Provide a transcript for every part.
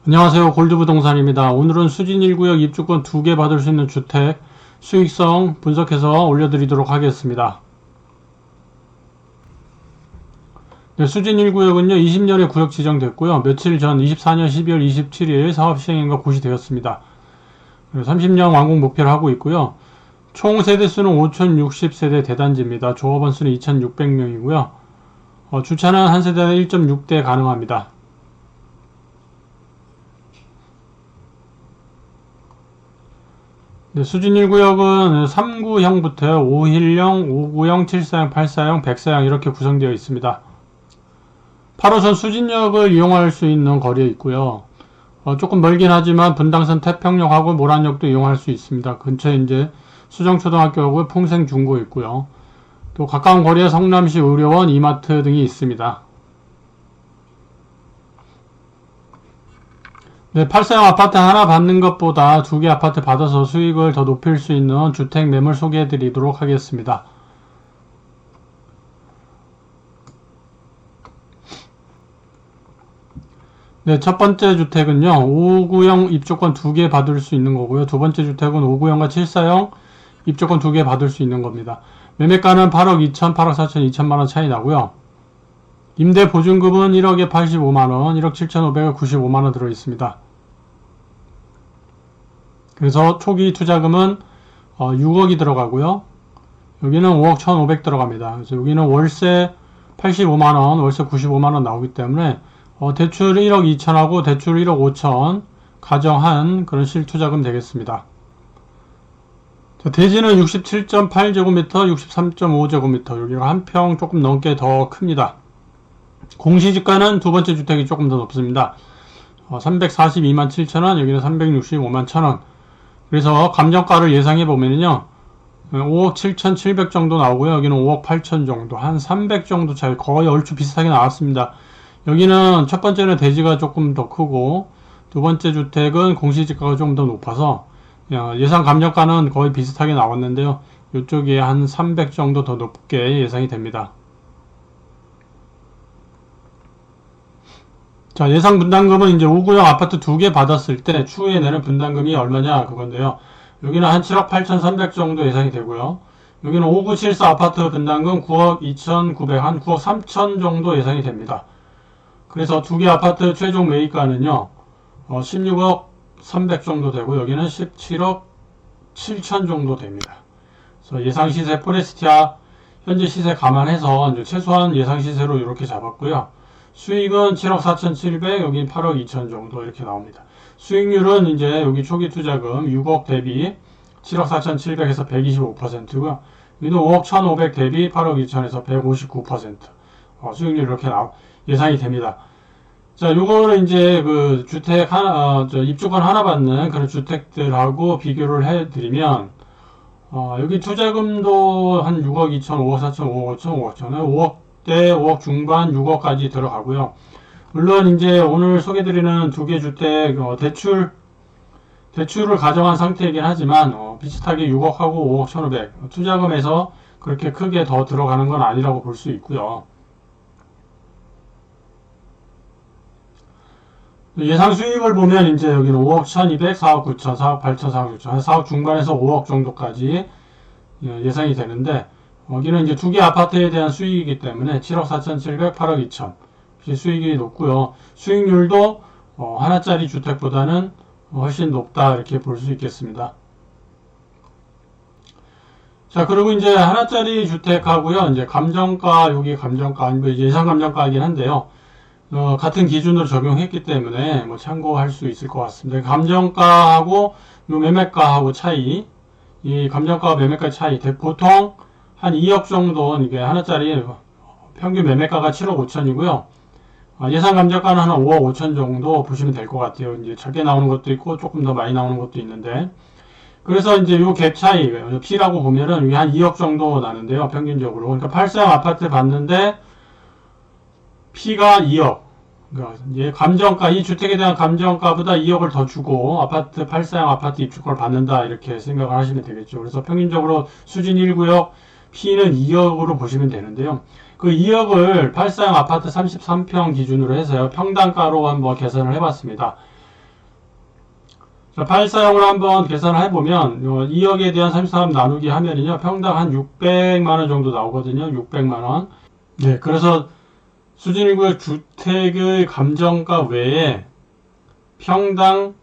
안녕하세요. 골드부동산입니다. 오늘은 수진 1구역 입주권 2개 받을 수 있는 주택 수익성 분석해서 올려드리도록 하겠습니다. 네, 수진 1구역은요 20년에 구역 지정됐고요. 며칠 전 24년 12월 27일 사업 시행인가 고시되었습니다. 30년 완공 목표를 하고 있고요. 총 세대수는 5060세대 대단지입니다. 조합원 수는 2600명이고요. 주차는 한 세대당 1.6대 가능합니다. 네, 수진 1구역은 3구형부터 5일형, 5구형, 7사형, 8사형, 100사형 이렇게 구성되어 있습니다. 8호선 수진역을 이용할 수 있는 거리에 있고요. 조금 멀긴 하지만 분당선 태평역하고 모란역도 이용할 수 있습니다. 근처에 이제 수정초등학교하고 풍생중고 있고요. 또 가까운 거리에 성남시 의료원, 이마트 등이 있습니다. 네, 8사형 아파트 하나 받는 것보다 2개 아파트 받아서 수익을 더 높일 수 있는 주택 매물 소개해 드리도록 하겠습니다. 네, 첫 번째 주택은요, 5구형 입주권 2개 받을 수 있는 거고요. 두 번째 주택은 5구형과 7사형 입주권 2개 받을 수 있는 겁니다. 매매가는 8억 2천, 8억 4천, 2천만원 차이 나고요. 임대 보증금은 1억에 85만원, 1억 7천5백에 95만원 들어있습니다. 그래서 초기 투자금은 6억이 들어가고요. 여기는 5억 1,500 들어갑니다. 그래서 여기는 월세 85만원, 월세 95만원 나오기 때문에 대출 1억 2천하고 대출 1억 5천 가정한 그런 실투자금 되겠습니다. 자, 대지는 67.8제곱미터, 63.5제곱미터, 여기가 한 평 조금 넘게 더 큽니다. 공시지가는 두 번째 주택이 조금 더 높습니다. 342만 7천원, 여기는 365만 1천원. 그래서 감정가를 예상해 보면요, 5억 7,700 정도 나오고요. 여기는 5억 8천 정도, 한 300 정도 차이, 거의 얼추 비슷하게 나왔습니다. 여기는 첫 번째는 대지가 조금 더 크고, 두 번째 주택은 공시지가가 좀 더 높아서 예상 감정가는 거의 비슷하게 나왔는데요. 이쪽이 한 300 정도 더 높게 예상이 됩니다. 자, 예상 분담금은 이제 5구형 아파트 2개 받았을 때 추후에 내는 분담금이 얼마냐 그건데요. 여기는 한 7억 8,300 정도 예상이 되고요. 여기는 5974 아파트 분담금 9억 2,900, 한 9억 3천 정도 예상이 됩니다. 그래서 2개 아파트 최종 매입가는요, 16억 300 정도 되고, 여기는 17억 7천 정도 됩니다. 그래서 예상 시세 포레스티아 현재 시세 감안해서 이제 최소한 예상 시세로 이렇게 잡았고요. 수익은 7억 4,700, 여기 8억 2천 정도 이렇게 나옵니다. 수익률은 이제 여기 초기 투자금 6억 대비 7억 4,700에서 125%고요. 여기는 5억 1,500 대비 8억 2천에서 159%. 수익률 이렇게 예상이 됩니다. 자, 요거를 이제 그 주택 하나, 입주권 하나 받는 그런 주택들하고 비교를 해드리면, 여기 투자금도 한 6억 2천, 5억 4천, 5억 5천, 5억 5천, 5억대, 5억 중반, 6억까지 들어가고요. 물론 이제 오늘 소개드리는 2개 주택, 대출을 가정한 상태이긴 하지만, 비슷하게 6억하고 5억 1,500, 투자금에서 그렇게 크게 더 들어가는 건 아니라고 볼 수 있고요. 예상 수익을 보면 이제 여기는 5억 1200, 4억 9천, 4억 8천, 4억 6천, 한 4억 중반에서 5억 정도까지 예상이 되는데, 여기는 이제 2개 아파트에 대한 수익이기 때문에 7억 4,700, 8억 2천 수익이 높고요. 수익률도 하나짜리 주택보다는 훨씬 높다 이렇게 볼 수 있겠습니다. 자, 그리고 이제 하나짜리 주택하고요, 이제 감정가, 여기 감정가, 이제 예상 감정가이긴 한데요. 같은 기준으로 적용했기 때문에 뭐 참고할 수 있을 것 같습니다. 감정가하고 요 매매가하고 차이, 이 감정가와 매매가 차이, 보통 한 2억 정도, 이게 하나짜리 평균 매매가가 7억 5천이고요. 예상 감정가는 한 5억 5천 정도 보시면 될 것 같아요. 이제 적게 나오는 것도 있고 조금 더 많이 나오는 것도 있는데, 그래서 이제 요 갭 차이, P라고 보면은 한 2억 정도 나는데요, 평균적으로. 그러니까 8상 아파트 봤는데 P가 2억. 그러니까 감정가, 이 주택에 대한 감정가보다 2억을 더 주고 아파트 8사형 아파트 입주권을 받는다 이렇게 생각을 하시면 되겠죠. 그래서 평균적으로 수진 1구역 P는 2억으로 보시면 되는데요. 그 2억을 8사형 아파트 33평 기준으로 해서요, 평당가로 한번 계산을 해봤습니다. 자, 팔사형으로 한번 계산을 해보면 2억에 대한 33 나누기 하면은요 평당 한 600만원 정도 나오거든요. 600만원. 네, 그래서 수진일구역 주택의 감정가 외에 평당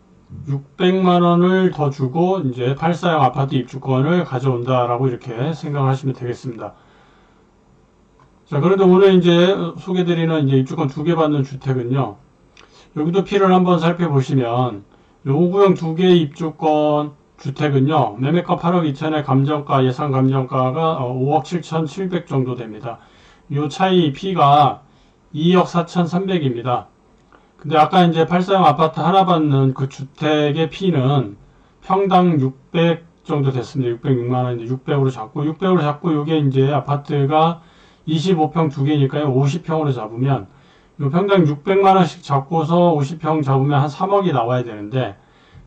600만원을 더 주고 이제 팔사형 아파트 입주권을 가져온다라고 이렇게 생각하시면 되겠습니다. 자, 그런데 오늘 이제 소개드리는 이제 입주권 2개 받는 주택은요. 여기도 피를 한번 살펴보시면 5구형 2개 입주권 주택은요. 매매가 8억 2천에 감정가 예상 감정가가 5억 7,700 정도 됩니다. 요 차이 피가 2억 4,300입니다. 근데 아까 이제 팔사형 아파트 하나 받는 그 주택의 피는 평당 600 정도 됐습니다. 606만원, 600으로 잡고, 600으로 잡고, 요게 이제 아파트가 25평 2개니까요. 50평으로 잡으면, 요 평당 600만원씩 잡고서 50평 잡으면 한 3억이 나와야 되는데,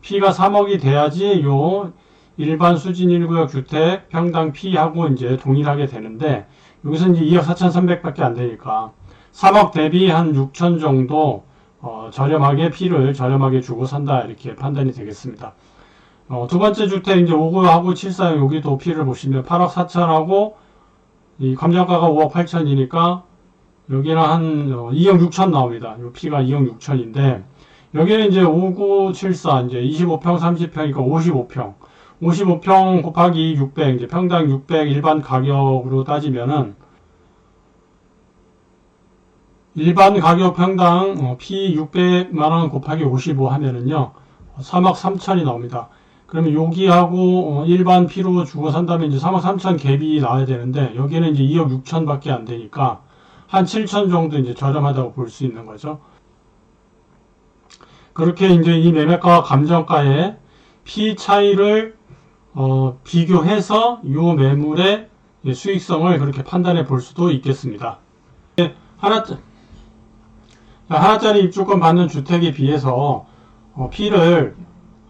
피가 3억이 돼야지 요 일반 수진 1구역 주택 평당 피하고 이제 동일하게 되는데, 여기서 이제 2억 4,300밖에 안 되니까, 3억 대비 한 6천 정도 저렴하게 피를 저렴하게 주고 산다 이렇게 판단이 되겠습니다. 두 번째 주택 이제 5구하고 7사형 여기도 피를 보시면 8억 4천하고 이 감정가가 5억 8천이니까 여기는 한 2억 6천 나옵니다. 요 피가 2억 6천인데 여기는 이제 5구 74 이제 25평 30평이니까 55평 55평 곱하기 600 이제 평당 600 일반 가격으로 따지면은 일반 가격 평당 피 600만원 곱하기 55 하면은요 3억 3천이 나옵니다. 그러면 여기하고 일반 피로 주고 산다면 이제 3억 3천 갭이 나와야 되는데 여기는 이제 2억 6천 밖에 안 되니까 한 7천 정도 이제 저렴하다고 볼 수 있는 거죠. 그렇게 이제 이 매매가와 감정가의 피 차이를 비교해서 이 매물의 수익성을 그렇게 판단해 볼 수도 있겠습니다. 하나짜리 입주권 받는 주택에 비해서 피를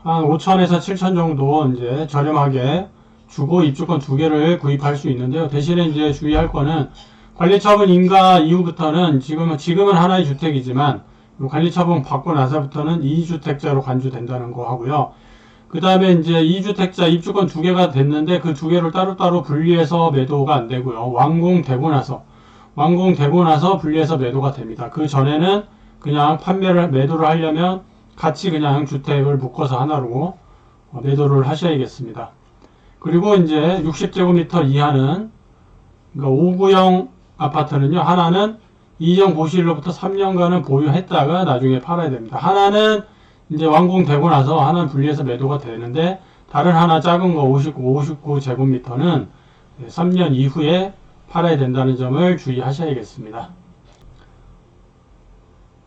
한 5천에서 7천 정도 이제 저렴하게 주고 입주권 2개를 구입할 수 있는데요. 대신에 이제 주의할 거는 관리처분 인가 이후부터는 지금은 하나의 주택이지만 관리처분 받고 나서부터는 2주택자로 간주된다는 거 하고요. 그 다음에 이제 2주택자 입주권 2개가 됐는데 그 2개를 따로따로 분리해서 매도가 안 되고요. 완공되고 나서 분리해서 매도가 됩니다. 그 전에는 그냥 매도를 하려면 같이 그냥 주택을 묶어서 하나로 매도를 하셔야겠습니다. 그리고 이제 60제곱미터 이하는 그러니까 5구형 아파트는요. 하나는 이전 고시일로부터 3년간은 보유했다가 나중에 팔아야 됩니다. 하나는 이제 완공되고 나서 하나는 분리해서 매도가 되는데 다른 하나 작은 거 59제곱미터는 3년 이후에 팔아야 된다는 점을 주의하셔야겠습니다.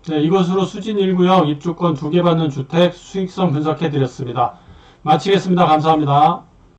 네, 이것으로 수진 1구역 입주권 2개 받는 주택 수익성 분석해 드렸습니다. 마치겠습니다. 감사합니다.